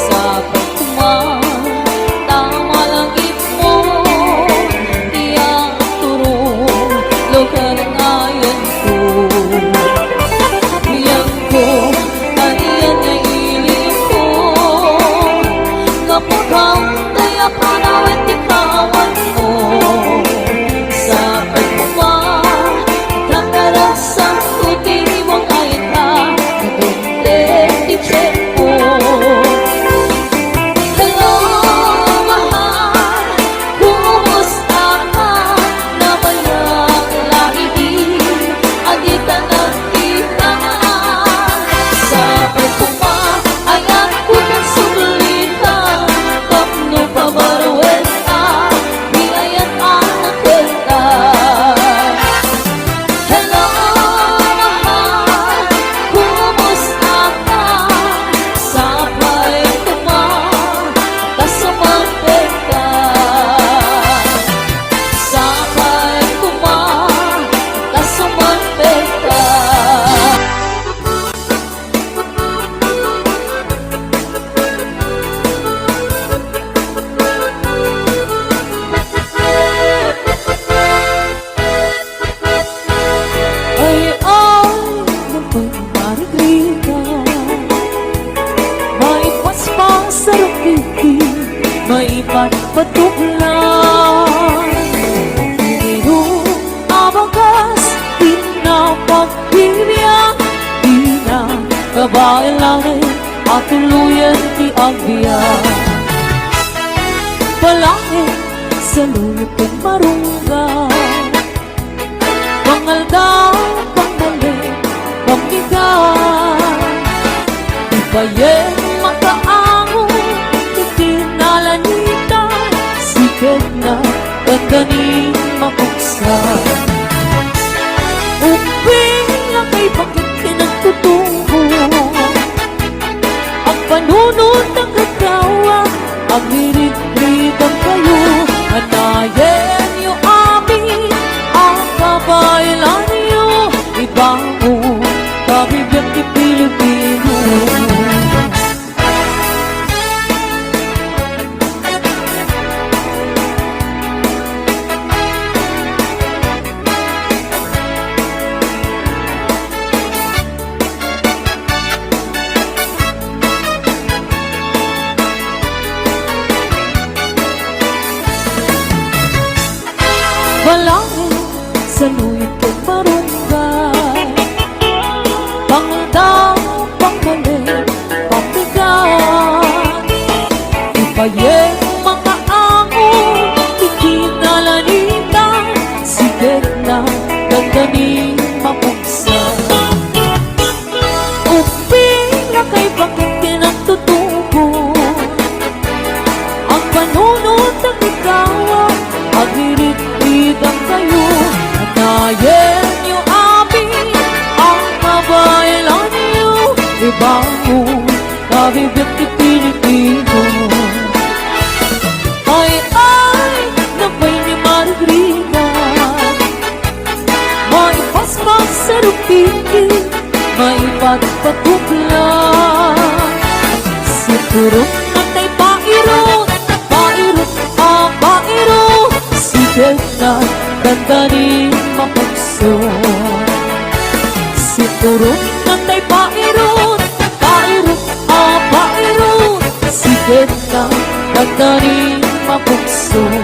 Sabay tama lang mo, iyang turong lugar ng ayan ko. Iyang ko, ayan ay iling ko, kapukhang tayo panawit ikawan mo. Sabay kakarasang tutibong ayan ka, katundin titip mo. Hello, mahal, kumusta ka? Nabayang lahi, agita ng kita. Sabay ayan ko ng sulitan, kapno pabarawin ka, di ayan anak kita. Hello, mahal, kumusta ka? Sabay kasumapit ka. Sabay kasumapit ka. Ay, napagmarigrita, may paspasarapiti, may patpatuklan. Pero abagas, di na pagpilihan, di na kabailangan at tuluyan di agbiyan. Palangit sa luyot kong marunggan, pangaldaw, pangmali, pamigan. Ibayeng makaango, itinalanitan, sikat na gaganing mapuksan. Uping na kay bakit pinagtutungo, ang panunod ng kagawa, ang hirit-ritang kayo, anayen niyo amin, ang kabailan niyo, ibango, kabibiyang di Pilipino. Balangin sa luyot kong marunggay, pangaldaw, pangmali, pamigan. Ibayeng mga amo, ikinalanitan, sikat na gaganing mapuksan. Uping na kay bakit pinagtutubo, ang panunod ng ikaw, ang hirit-ritang kayo, anayen niyo amin, ang kabailan niyo, ibango, kabibiyang di Pilipino. Ay, nabay ni Margarita, may paspas sa rupiki, may patpatuklan. Siguro natay pairot, pairot, pairot, sikat na gaganing mapuksan. Siguro natay pairot, pairot, pairot, sikat na gaganing mapuksan.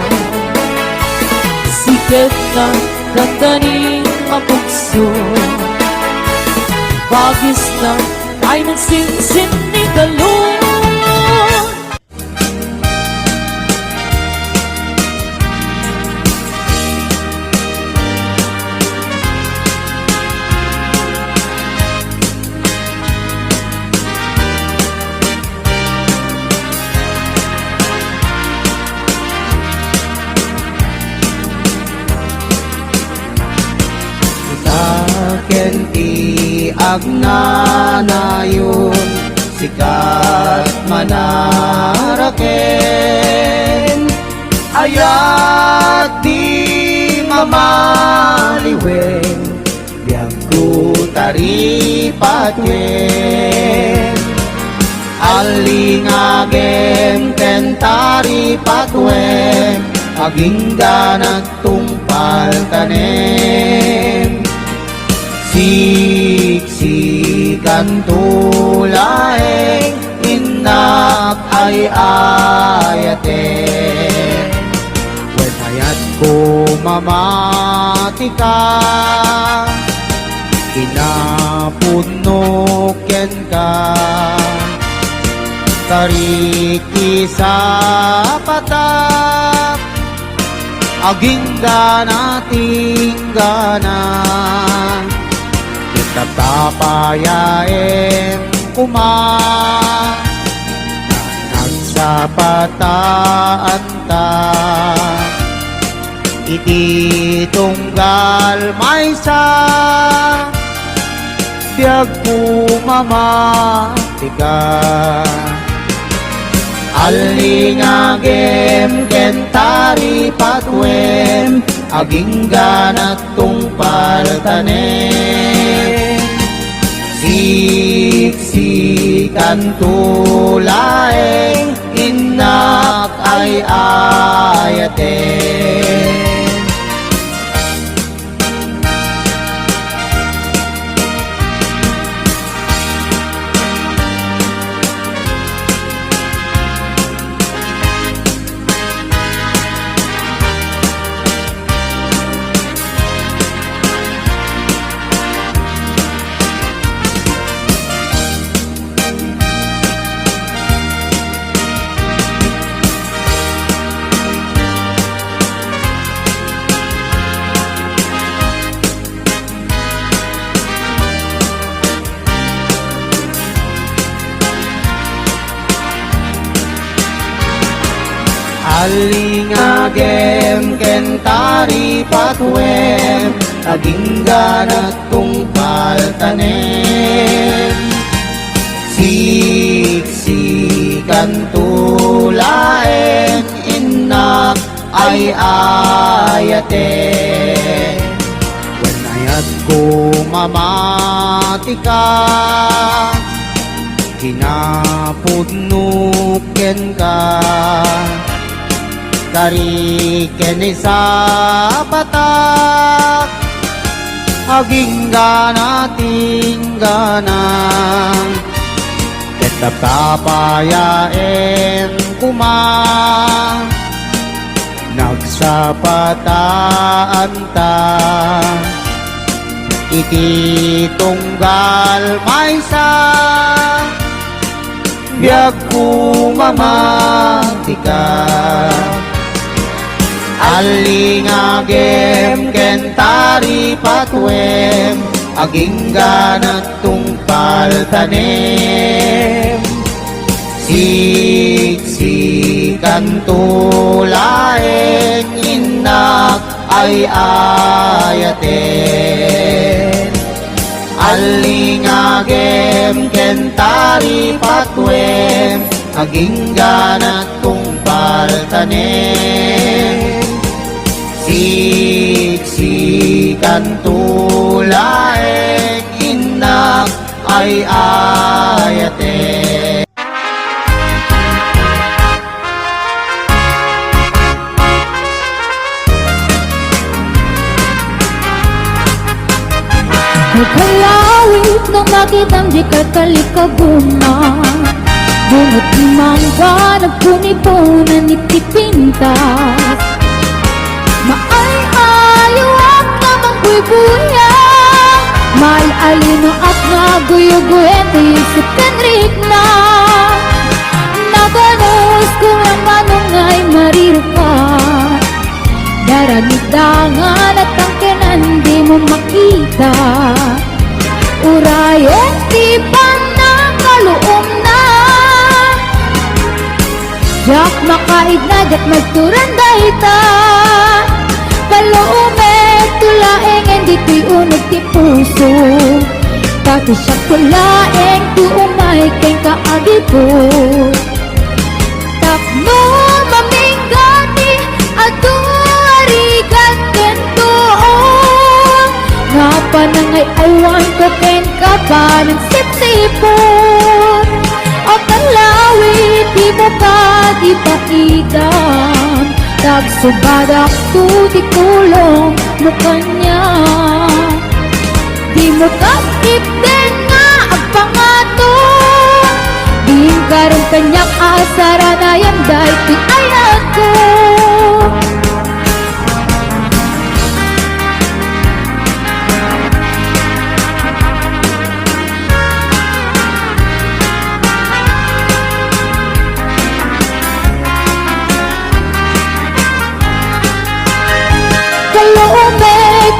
Sikat na gaganing mapuksan. Bagis na ay nagsinsin ni Galon. Kenti agnanayon sikat manaraken ayat di mamaliwen biang ku taripatwen alingagem kentari patwem agingga nagtungpal tanem siksikan tulaeng inak ay ayate wen hayat ko mamati ka kinapunok ka tariki sa patak agingga natinggana tatapayaem kuma nagsapataan ta iti tunggal maysa biag pumamatika alingagem kentari patwem agingga nagtungpal tanem siksikan tulaeng inak ay ayate alingagem kentari patwem agingga nagtungpal tanem siksikan tulaeng inak ay ayate wen ayat ko mamati ka kinapudnuken ka kariken sa patak agingga natinggana tetap tapayaem kuma nagsapataan ta iti tunggal maysa biag pumamatika alingagem kentari patwem agingga nagtungpal tanem siksikan tulaeng inak ay ayate alingagem kentari patwem agingga nagtungpal tanem siksikan tulaeng inak ay ayate Nagkalawit nang makitang di ka kalikabuna bunot ni mangga nagpunipunan itipintas maay-ayo at namang buy-buya mal-alino at naguyo-guyen isip kanrik na naganos kung ang manong ay marirupan daranidangan at ang kenan di mo makita urayan di pa nakaluom na jak makaidnag at magturanday ta kaluumet tulaeng hindi to'y unog ti puso pati siya tulaeng tuumay kay kaagipot tapno maminggati at tuarigan kentoon nga panangay aywan ko ken ka pa ng sip-sipon o kala mo ka di paidam, tagsubadak tu di kulong mo kanya. Di mo kakipden nga ang pangato, di karon kanyak asara na yan dahil pinayat ko.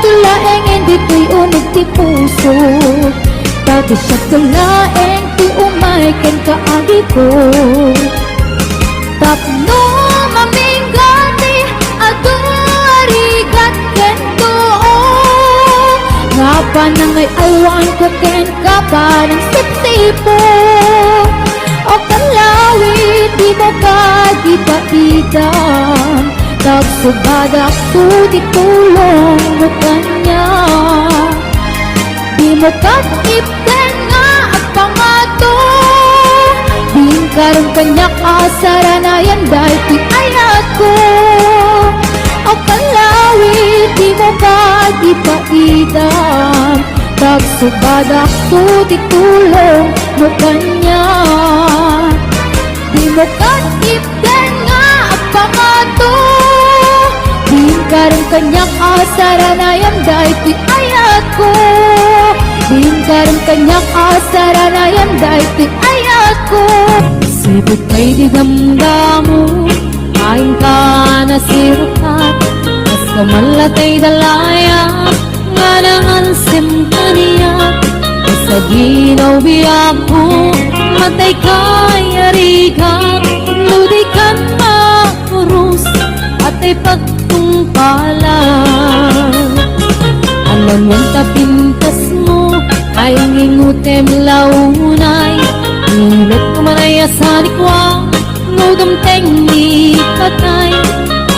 Tulaeng hindi to'y unig ti puso, pati siya tulaeng ti umay ken kaagi ko. Tapno maminggani adu arigat ken tuo, nga pa nangay awan ko ken kapanang sipsipo. O kalawit di mo ka di paidam, tagsubadak tu di tulong mo kanya. Di mo kakipden nga ang pangato, di karon kanyak asara na yan dahil pinayat ko. O kalawit di mo ka di paidam, tagsubadak tu di tulong mo kanya. Di mo kakipden nga ang pangato, karon kanyak asara na yan dahil pinayat ko. Din karon kanyak asara na yan dahil pinayat ko. Sipot kay di damdamo, kain ka na sirukat, mas kamalatay dalaya, nga nangansim ka niya. Sa ginaw biyak ko, matay kay arigat, ludikan makurus, at ay pagtungpalan. Alam mong tapintas mo, ay ang ingutem launay, ngunit kumanaya sa likwa, ngudam teng di patay.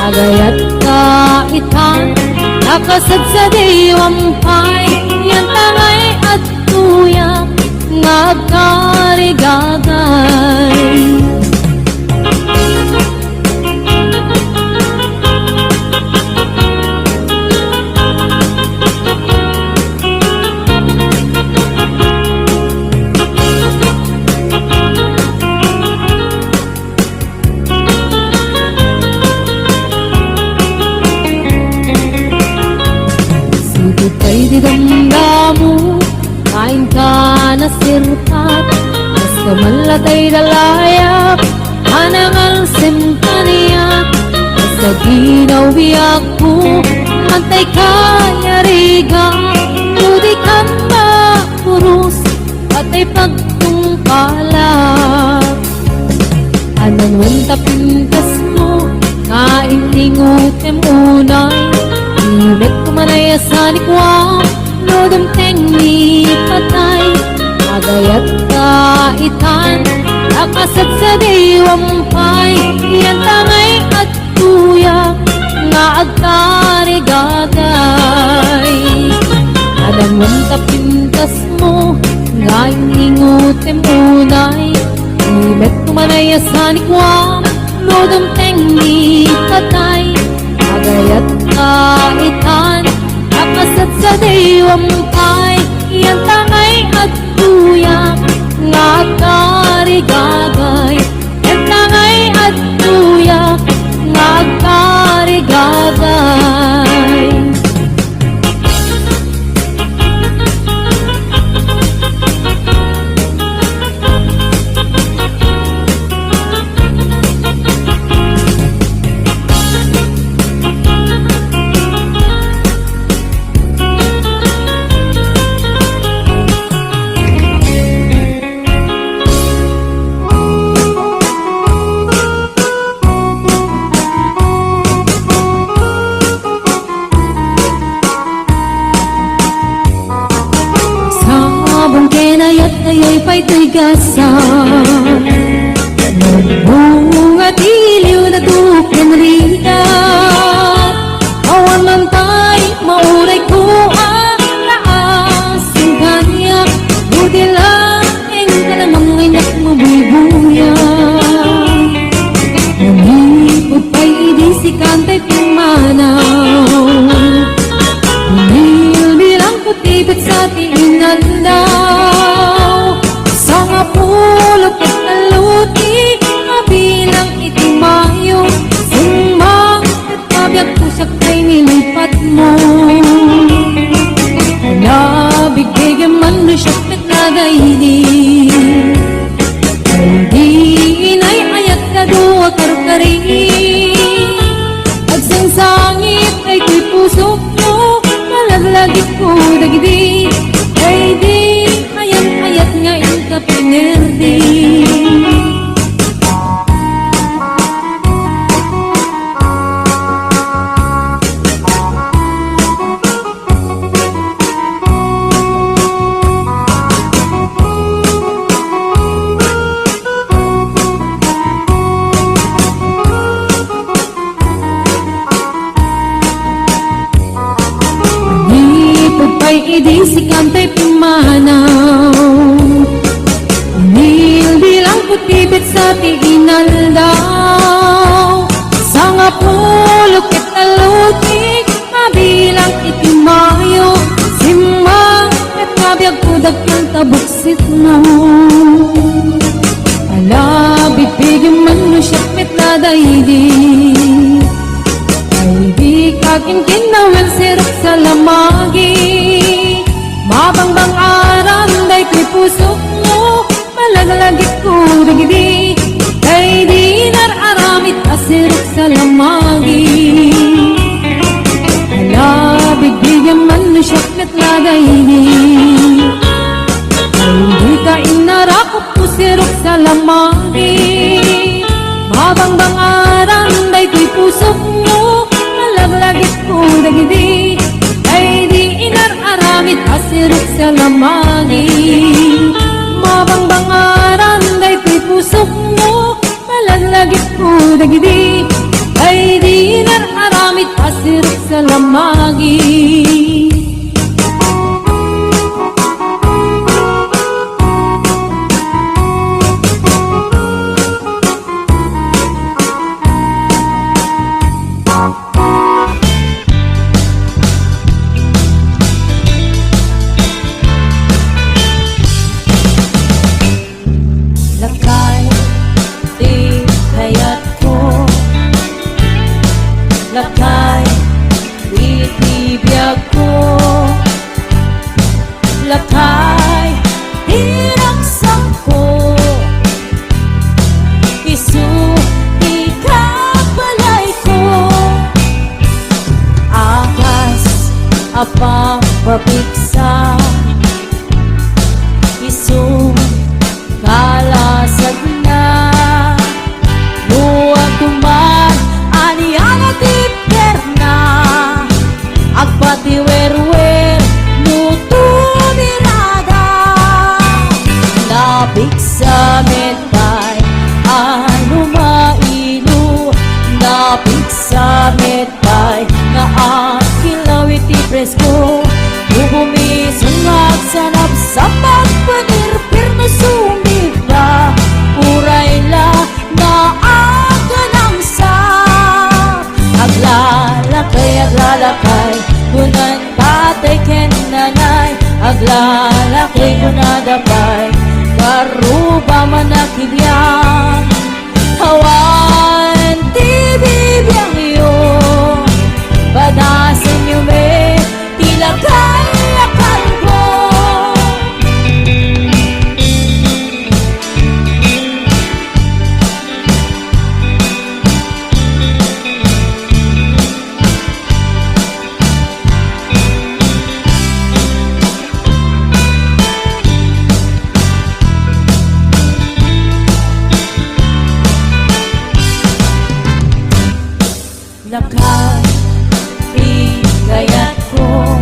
Agayat kaitan, nakasad sa diwampay, yan tangay at tuyak, ngagkarigagay. Kay di damdamu, kain ka na sirpat, mas kamalatay dalayak, anangal simkaniyak. Sa ginaw biyak ko, mantay kaya riga, ludikan makurus, at ay pagtungkalak. Anong tapintas mo, kain ingutem unay, ngunit kumanaya sa likwa, lodam teng ni patay. Agayat kaitan, nakasad sa diwampay, yan tangay at tuyak, nga agkarigagay. Alam mong tapintas mo, nga ingutem unay, ngunit kumanaya sa likwa, lodam teng ni patay. Agayat kaitan, nakasad sa diwampay, yan tangay at tuyak, nga karigagay. Yan tangay at tuyak, nga karigagay. Ayay pa'y tigasan, bunga tiliw na tukan riyan. Awan man tay, mauray ko ang naasing kanya, buti lang ka namang inak mo bubuyan. di inay ayat kadua karukari agsangsangit ay ko'y pusok mo malaglagit ko dagidi ay di ayat nga ka pinerdi. Idi si kantay pumanaw Nil bilang putibit sa tiinal daw Sanga pulok at talutik Mabilang itimayo Simang at kabiyag kudag kang tabuksit mo Alabit bigyan man mo siya metladaydi Ay di kakin kinawal sirap sa lamagi Mabangbang aram day ko'y pusok mo Malaglagit ko dagidi Kay di nararamit asirok sa lamagi Alabig bigyan man no siyak metladaydi Kay di ka inarakot ko sirok sa lamagi Mabangbang aram day ko'y pusok mo Malaglagit ko dagidi Kay di inararamit asirok sa lamagi Mabangbang aram day ko'y pusok mo Malaglagit ko dagidi Kay di inararamit asirok sa lamagi Lakay, itibiyag ko Lakay, hinaksak ko Isu, ikabalay ko Akas, apang pabiksa Isu, kalasag na Luwag tuman, aniyang perna agpatiwer-wer mutu mirada labig sa metay ano mailu labig sa metay nga akilawit presko bubumisungag sa nabsapat panirpir no sumita urayla na aganang sa aglalakay, kunan tatay ken nanay aglalakay kunadapay karuba manakibiyang hawan tibibiyang iyo badasan niyo me tilakay akal ko lakay, igayat ko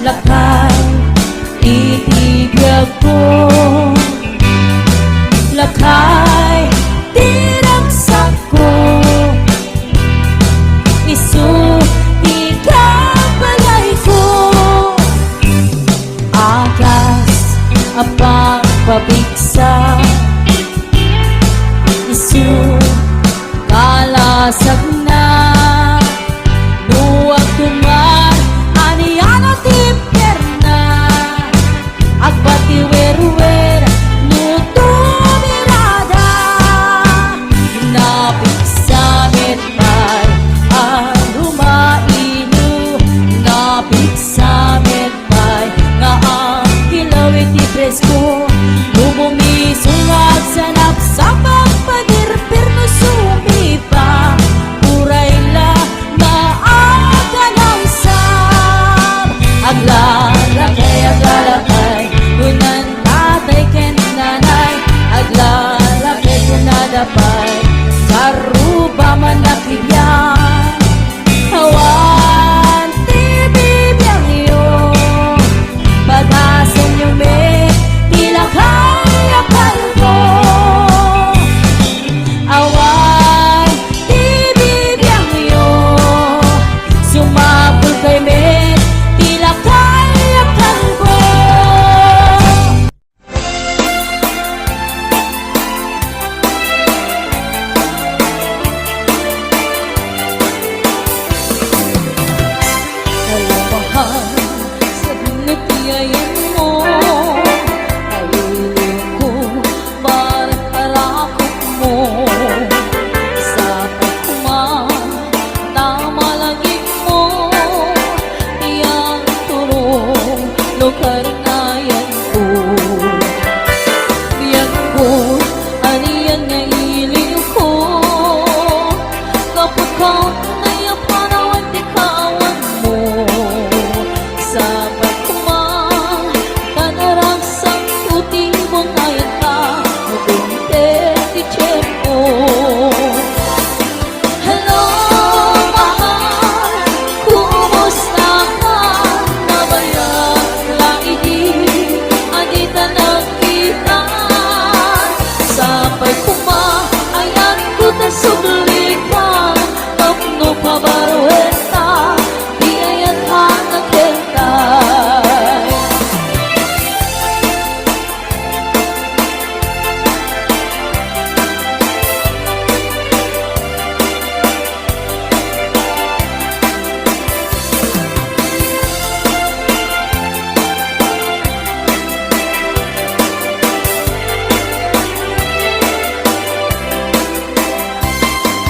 lakay, itibiyag ko lakay, tinagsak ko isu, ikabalay ko akas, apang pabiksa isu kalasag na luwag tuman aniyan at impyerna agpatiwer-wer mutu mirada dapat Saruba manakibyan Awan tibibiyang iyo Paghasan niyo may tila kaya kalbo Awan tibibiyang iyo Sumabol kay may tila kaya kalbo Alamahal sa binatiyayan mo Ayun ko ba't harakot mo Sa pagkuman tama langit mo Iyang turong lugar na yan ko Yan ko aniyan nga iliw ko Kapag ka nayapanawan di kawan mo Sa pagkumang kanaraksang puti mong ayan ka Mabunte di tiyempo Hello, mahal, kumusta ka? Nabayang laidi, andita nagkita Sa pagkumang ayan ko ta sublikan Kapno pabarueta, di ayan hanag kentay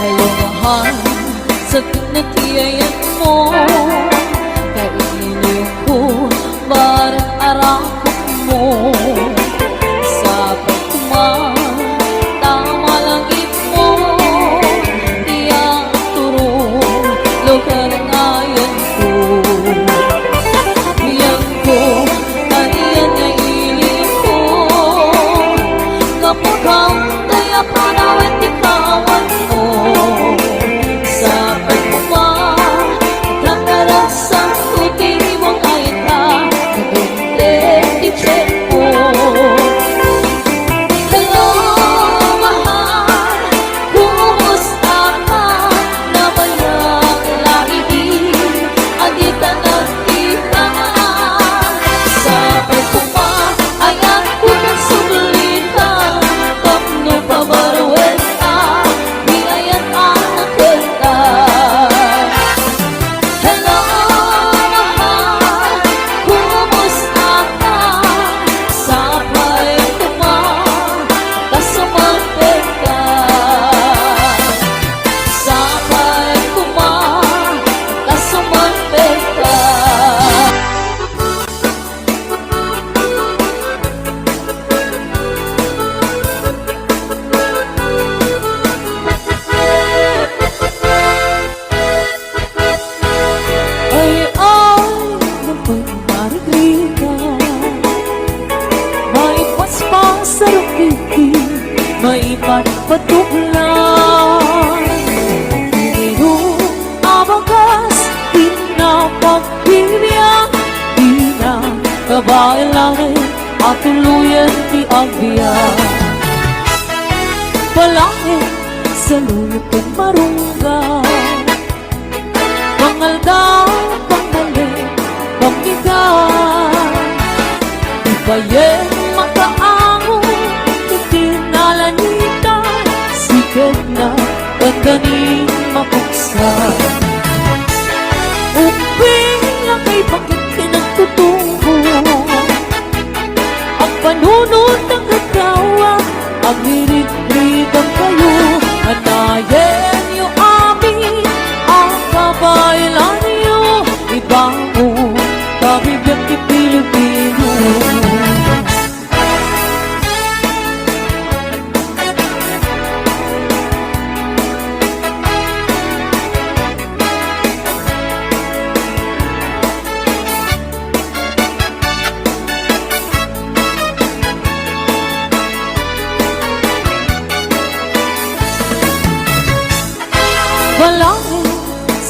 Hello mahal, sa pinatiyayan mo Kailiw ko, ba't arakot mo Sa pagkumang, tama langit mo Iyang turong, lugar ngayon ko Iyang ko, aniyan nga iliw ko Kapag ang daya panawin di kawan mo Sa pagkumang, kakarasang puti mong ayan ka Nabunte di tiyempo Hello, mahal, kumusta ka? Nabayang laidi, andita nagkita Sa pagkumang, ayan ko ng sublitan Kapno pabarueta, di ayan anak kwenta Hello, mahal, kumusta ka? Sa pagkumang, kasumapit ka Sa pagkumang, kasumapit ka Ay ng pagmarigrita May paspas sa rukiti May patpatuglan Piniro abagas Pinapagpilya Ina kabailangan At tuluyan di agbiya Palangit sa luyot kang marunggan Pangalda, pangmali, pamigan Di bayan makaango, itinalanita Sikat na pagkaning mapuksan Uping na kay bakit kinagtutungo Ang panunod ng katawa Ang hirit-ritang kayo Hanayan niyo amin Ang kabailan niyo Ibango Kabibiyang di Pilipino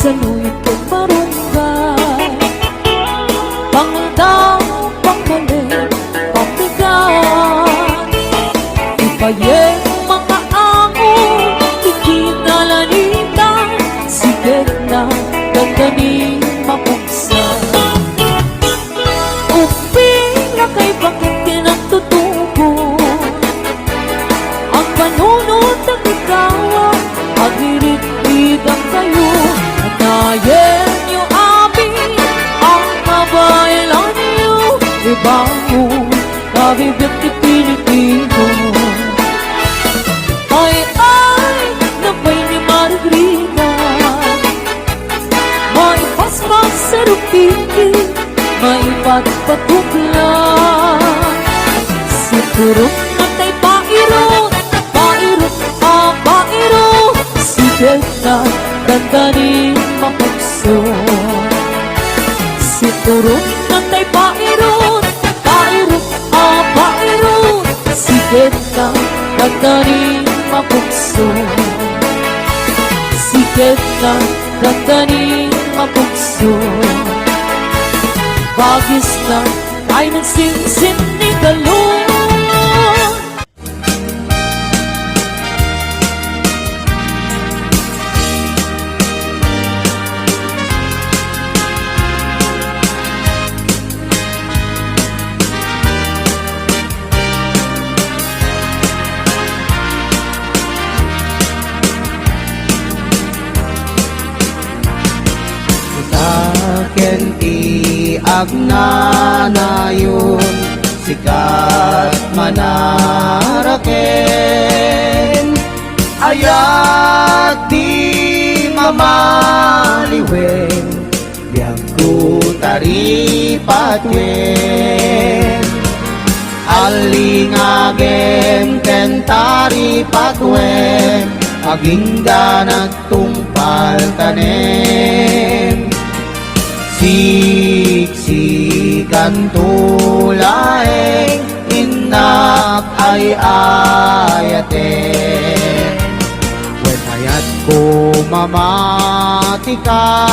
Saluyot kay marunggay, pangdaw, panggaling, pangbigat. Ipayeng mga amon, ikinalanitan, sigat na dandaning mapuksan. Uping na kay bakit kinatutubo, ang panunod ng ikaw, agiritrigang kayo. Natayen niyo amin, ang kabaylan niyo, ibango, kabibig ni Pilipino. Ay, nabay ni Margarita, may paspas sa rupiki, may patpatuklan. Si Turok na tay pairot, pairot, pairot, sigat na dandaning mapukso. Si Turok na tay pairot, pairot, pairot, sigat na dandaning mapukso. Sigat na dandaning mapukso. Bagis na ay nagsinsin ni Galon. Kenti agnanayon, sikat manaraken, ayat di mamaliwen, biang ku tari patwen. Alingagem kentari patwen, aging ganat tungpal tanem. Siksikan tulaeng inak ay ayaten. When ayat ko mamatika,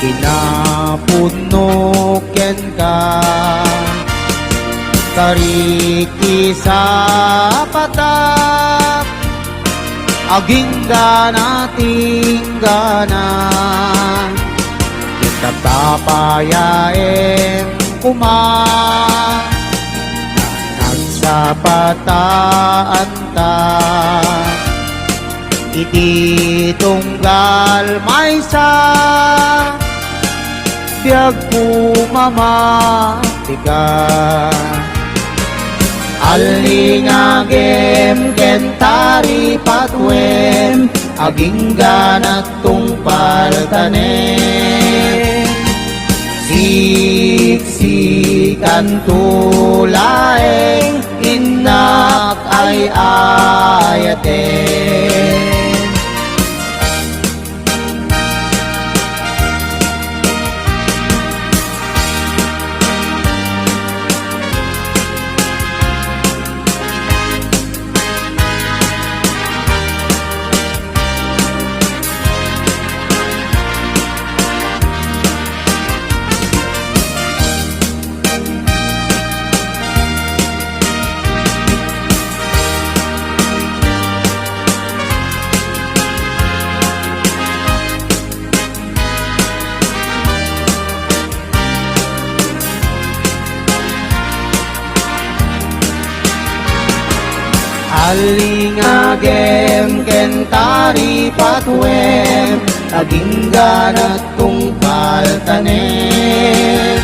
inapunuken ka. Tariki sa patak, aging ganating ganan. Tapayain kuma, nagsapataan ta. Iti tunggal may sa, biag pumamatika. Alingagem kentari patwem, aging ganat tungpal tanem. Siksikan tulaeng inak ay ayaten. Alingagem kentari patwem, aging ganat tungpal tanem.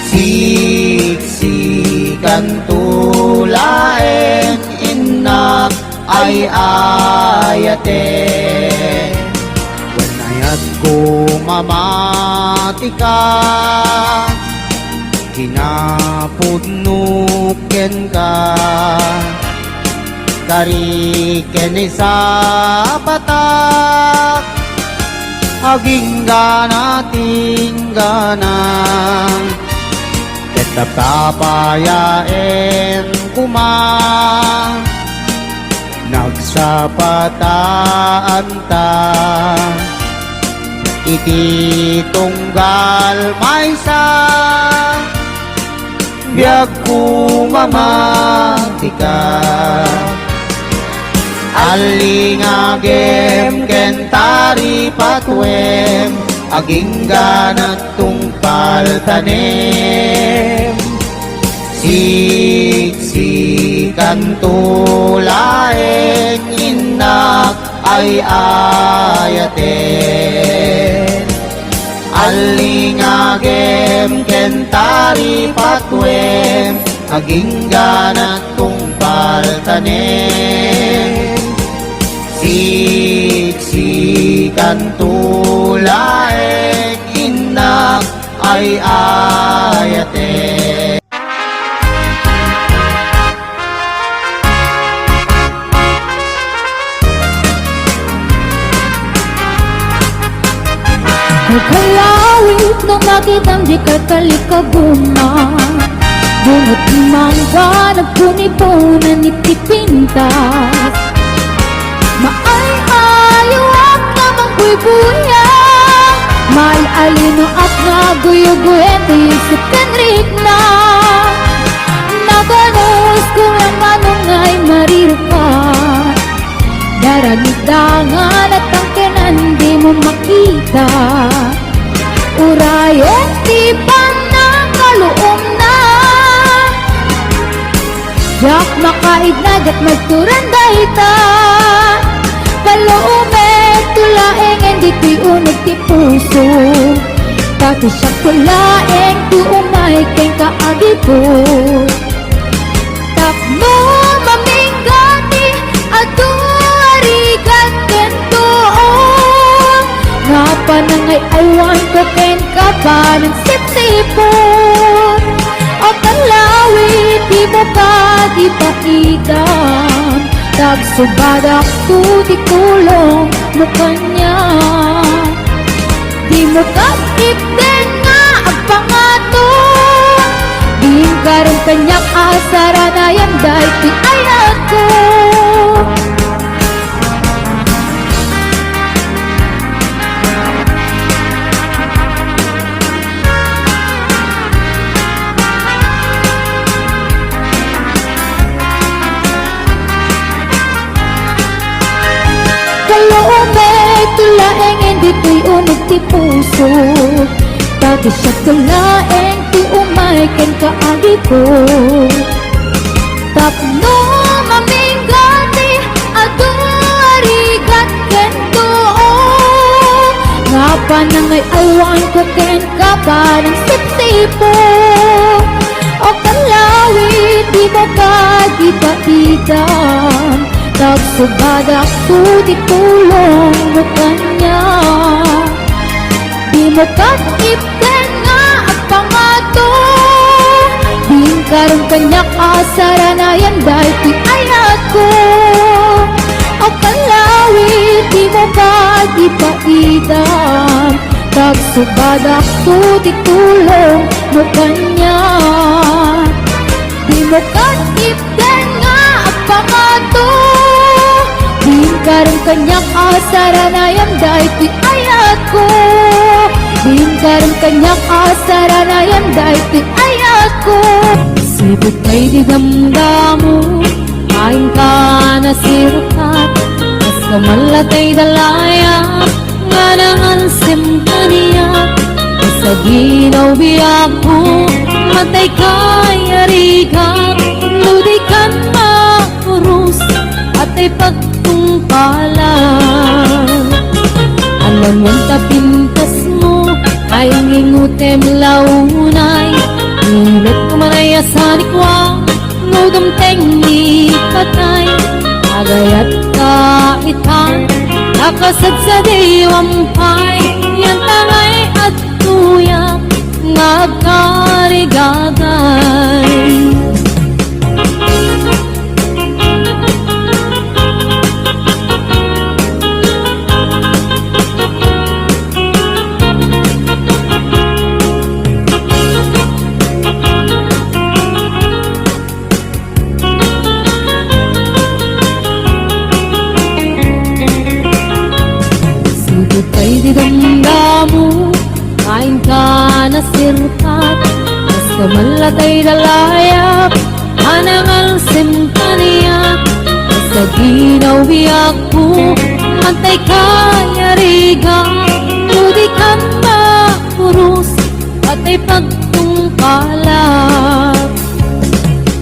Siksikan tulaeng inak ay ayaten. When ayat ko mamatika, kinapudnuken ka. Tariken sa patak, aging ganating ganang. Tetap tapayain kuma, sa pataan ta iti tunggal maysa biag kumamatika alingagem kentari patwem aging ganat tungpal tanem siksikan tulaeng inak ay ayaten alingagem kentari patwem aging ganat tungpal tanem siksikan tulaeng inak ay ayaten. Kalawit nung makitang di ka talikaguma bunot ni mangga nagpunipunan ni tipintas maay-ayaw at namang buy-buya mal-alino at naguyo-guyen di sa penrik na naganos kung ang manong ay marirupan daranidangan at ang kenan di mo makita urayan di pa nakaluom na jak makaidnag at magturan dahita kaluome tulaeng hindi ti unog ti puso pati siya tulaeng ti umay keng kaagi tapno maminggati at arigat kentoon nga panangay aywan ko ken ka pa ng sip-sipon o kalawit di mo pa di paidam tagsubadak tuti kulong mo kanya di mo kasipden nga ang pangato di karong kanyak asara na yan dahil ti ay ako kaluome tulaeng hindi ti unog ti puso pati siya tulaeng ti umay ken kaagi ko tapno maminggati at arigat ken tuon nga panangay aywan ko ken ka pa ng sip-sipo o kalawit di mo ka di paidam tagsubadak tuti tulong mo kanya di mo kasipden nga ang pangato di karong kanyak asara na yan dahil ti ay ako o kalawit di mo ka di paidam tagsubadak tuti tulong mo kanya di mo kasipden nga ang pangato karong kanyak asara na yan dahil ti ay ako din karong kanyak asara na yan dahil ti ay ako sibot kay di damdamo kain ka na sirukat mas kamalatay dalaya nga nahansim ka niya sa ginaw biyak mo matay kay arigat ludi kan maurus at ay pagtungpalan alam yung tapintas mo ay ngingutem launay ngunit kumaraya sa likwa ngudumteng ni patay agayat kaitan nakasad sa diwampay yan tangay at tuyak nagkarigagay malatay dalayap anangal simkaniyak sa ginawiyak ko antay kayariga Ludi kan makurus atay pagtungkalap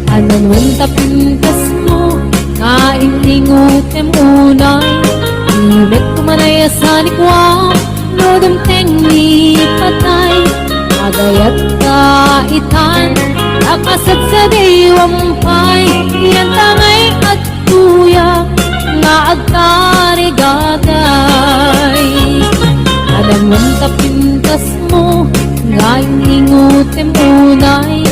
Anan wanta pintas mo Kaintingutem unay Imet kumanayasanik wa Lodem tengni patay Agayat kaitan Nakasad sa diwampay Yan tangay at tuyak Nga agkarigagay Anan wanta pintas mo Kaintingutem unay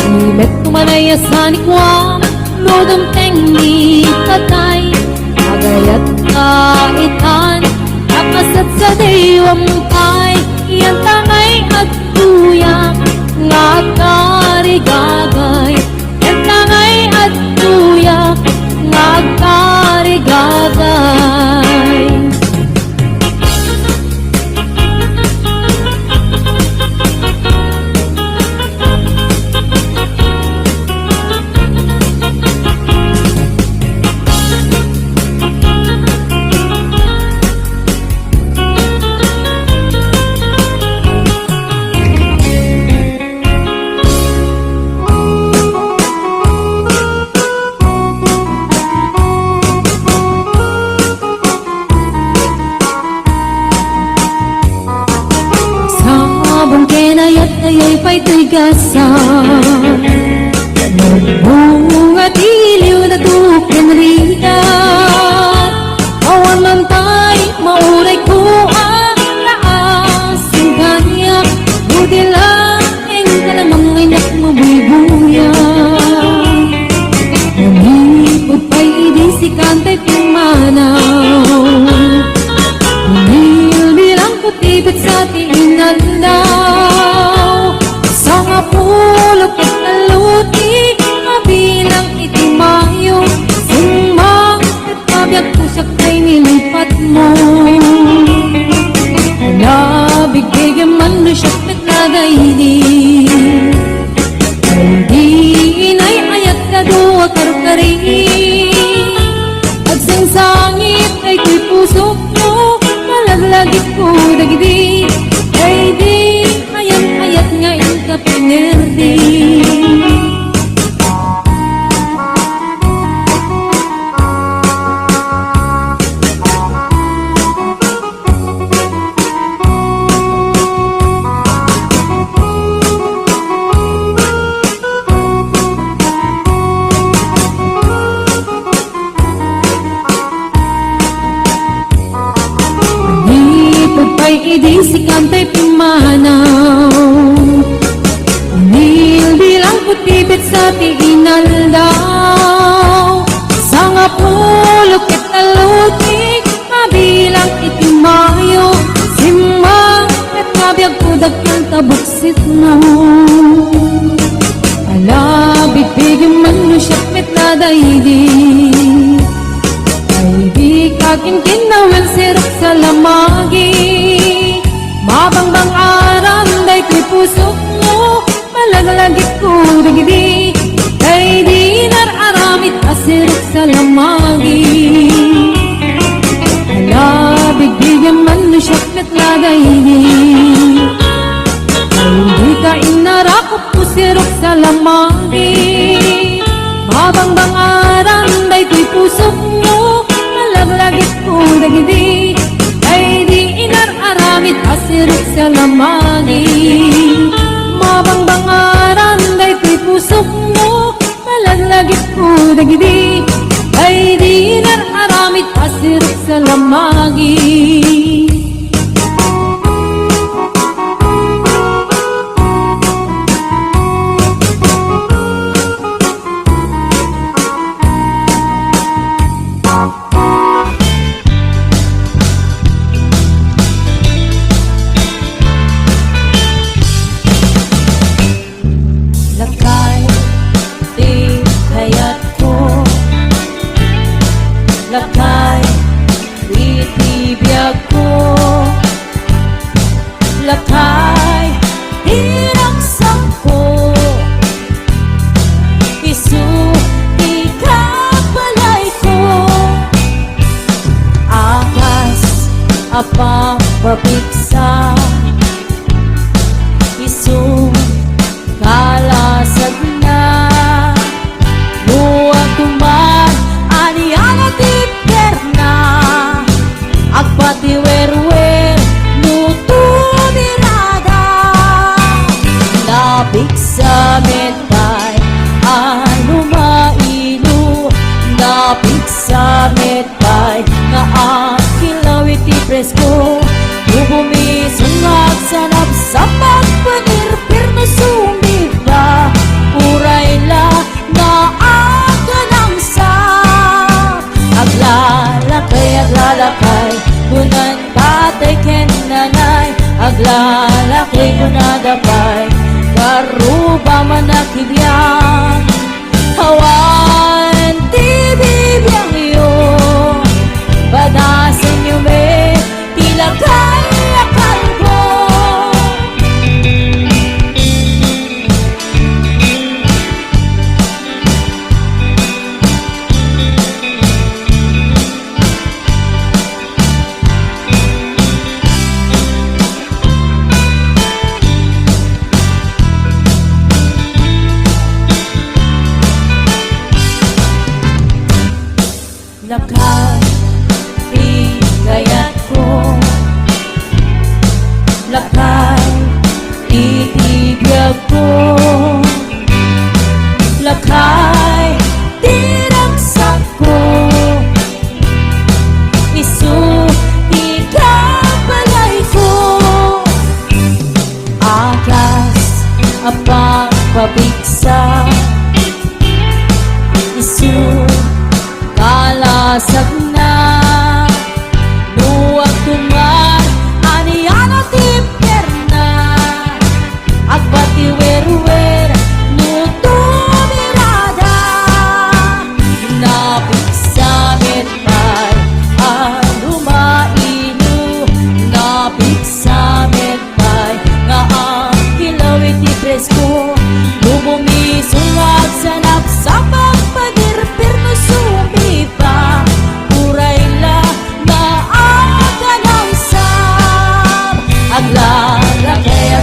Imet kumanayasanik wa Lodem tengni patay Agayat kaitan Nakasat sa diwampay Yan tangay at tuyak Nga karigagay Yan tangay at tuyak Nga karigagay Sabong kenayat ayay pa'y tigasan Bunga tiliw na tukin riyan Awan man tay mauray ko ang naasin kanya Budi laing kalamang inak mo bubuyan Umipod pa'y idisikan tay pumanaw Bilang putibit sa tinandaw Sa nga pulok at naluti Kabilang itimayo Sumang at kabyak pusak ay nilipat mo Nabigay man na siyak nagkagaydi Ay di inay ayat ka duwa karukari Agsang sangit ay ko'y pusok mo Malaglagit ko dagdi Ay di ayat nga ka pinerdi Idisikan tay pimanaw Bilang putibit sa tiinaldaw Sa nga pulok at talutik Mabilang itimayo Simang at kabiyag kudag ng tabuksit mo Alabig bigyan man no siyak met na daydi Ay di kakin kinawal sirap sa lamagi Mabangbang aram day ko'y pusok mo Malagalagit ko dagdi Kay di nararamit asirok sa lamagi Alabig bigyan man no siyak met na daydi Ay di ka inarakot ko sirok sa lamagi Mabangbang aram day ko'y pusok mo Malagalagit ko dagdi Kay di inararamit asirok sa lamagi Mabangbangaran day ko'y pusok mo Malaglagit ko dagdi Kay di inararamit asirok sa lamagi Lakay, itibiyag ko Lakay, hinaksak ko Apa papiksa Isu kalasag na Luwag tuman Aniyana tipker na Agpatiwer-wer Nuto nirada Napiksa metay Ano mailu Napiksa metay Nga akilawit presko Bubumi sungag sanap sa pagpanirpir na sumiba Urayla na aga ng sa Aglalakay Kunan tatay ken nanay Aglalakay kunadapay Karuba manakibiyang Hawan tibibiyang iyo Badasan niyo me Tila kaya kalbo Lakay Bigayat ko Lakay Itibiyag ko Lakay Tinagsak ko Isu Ikapalay ko Akas Apang pabiksa Isu Kalasag na Luwag tuman Aniyana tipker na Agpatiwer-wer Nuto mirada Napiksa metay Ano mainu Napiksa metay Nga ang kilawit ni presko Bubumi sungag sanap sa pagpagirpir no sumiba Urayla na aga ng sab Aglalakay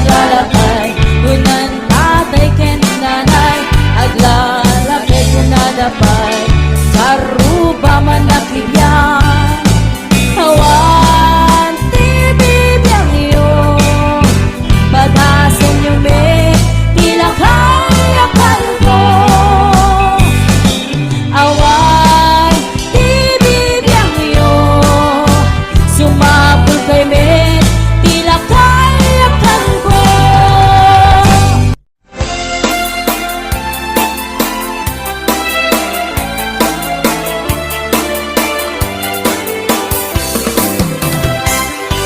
Kunan tatay ken nanay Aglalakay kunadapay Karuba manakibiyang Hawan tibibiyang iyo Badasan niyo me Tila kaya kalbo Awan tibibiyang iyo Sumapul kay me Tila kaya kalbo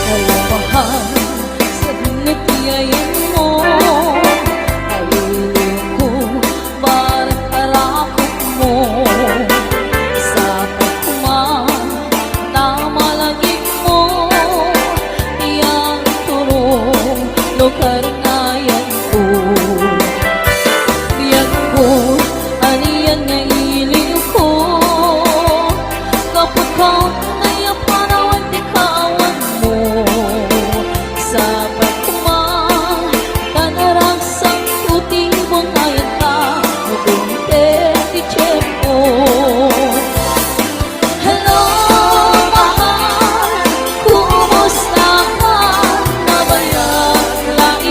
Alamahal sa nagyayan mo Ayun ko barat arakot mo Sa pagkuman na malagig mo Iyang turong lugar na yan ko Yan ko, aniyan nga iliw ko Kapag ka na yung parawan di kawan mo Sa pagkumang kanarang sang puting bungayan ka Mabunte di tiyempo Hello, mahal, kumusta ka? Nabayag lang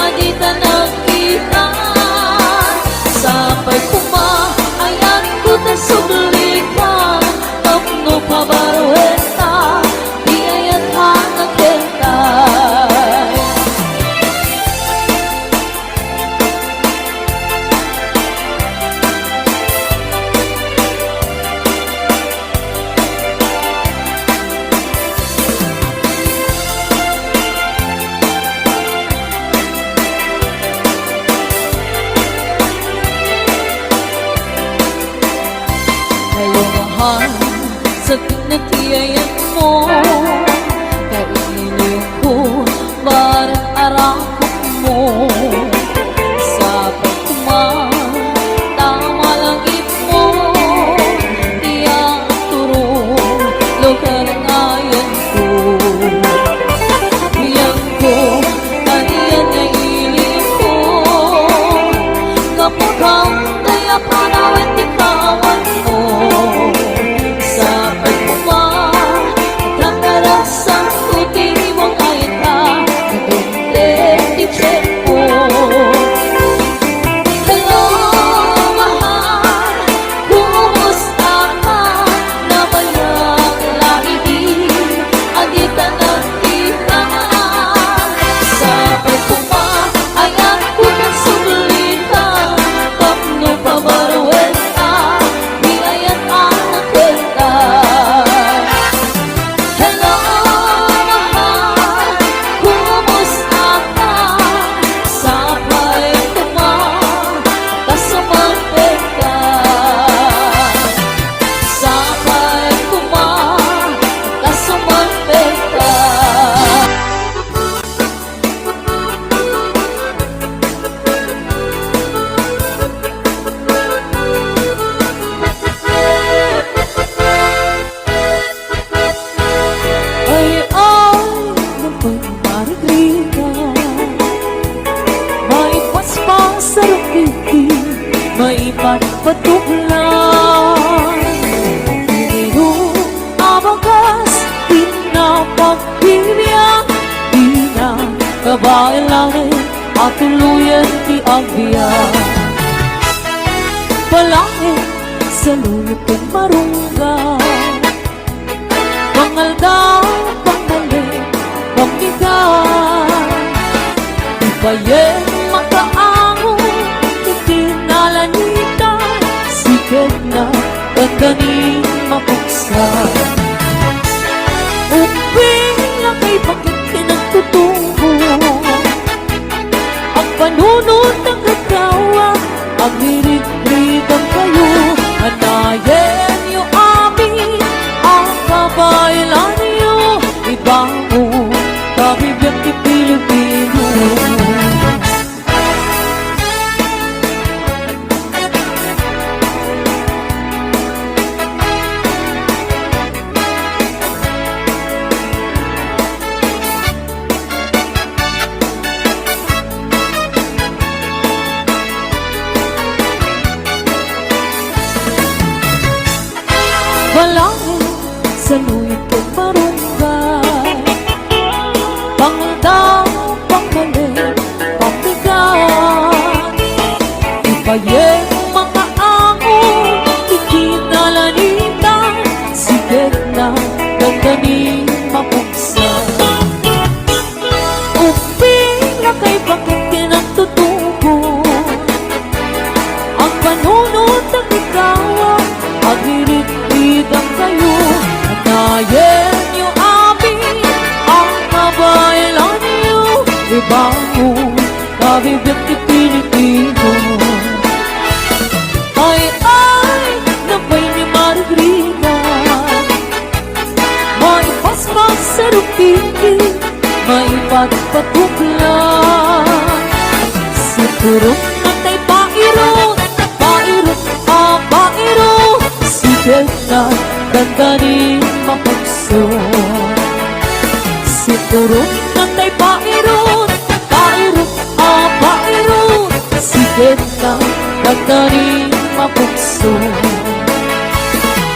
adita nakita Sa pagkumang ayan ko na sublikan Tapno pa barueta, di ayan hanang kentay Ngayong mahal sa tinatiyayan mo Kailiw ko barat arakot mo Sa pagkumang tama langit mo Iyang turong lugar ngayon ko luyot kong marunggay. Mangaldaw, pangmali, pamigay. Di bayeng makaango, itinalanitan. Sikat na gaganing mapuksan. Uping lang kay bakit pinagtutungo. Ang panunod ng katawa, ang hirit-ritang kayo. Anayin niyo amin, ang kabaylan niyo. Ibango, kabibiyang di Pilipino. Walangin sa luyot kong marunggay. Pangaldaw, pangmali, pambigat. Ibayeng mga amo, ikinalanitan. Sigat na gaganing mapuksan. Uping lakay bakit pinagtutubo. Ang panunod ng ikaw, ang hirit-ritang kayo. Anayin niyo amin, ang kabaylan niyo. Ibango, kabibiyang di Pilipino. Ay, nabay ni Margarita. May paspas sa rupiki, may pagpatuklan. Si Turok na tay pairot, pairot, pairot. Sikat na gaganing mapagsun. Si Turok na tay pairot, pairot, pairot. Sikat na gaganing mapagsun.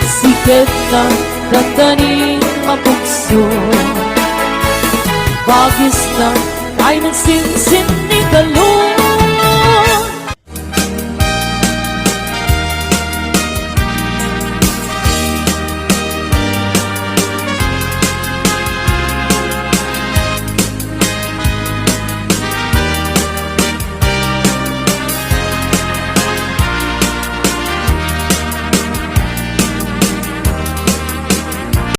Sikat na gaganing mapagsun. Bagis na ay nagsinsin ni Galong.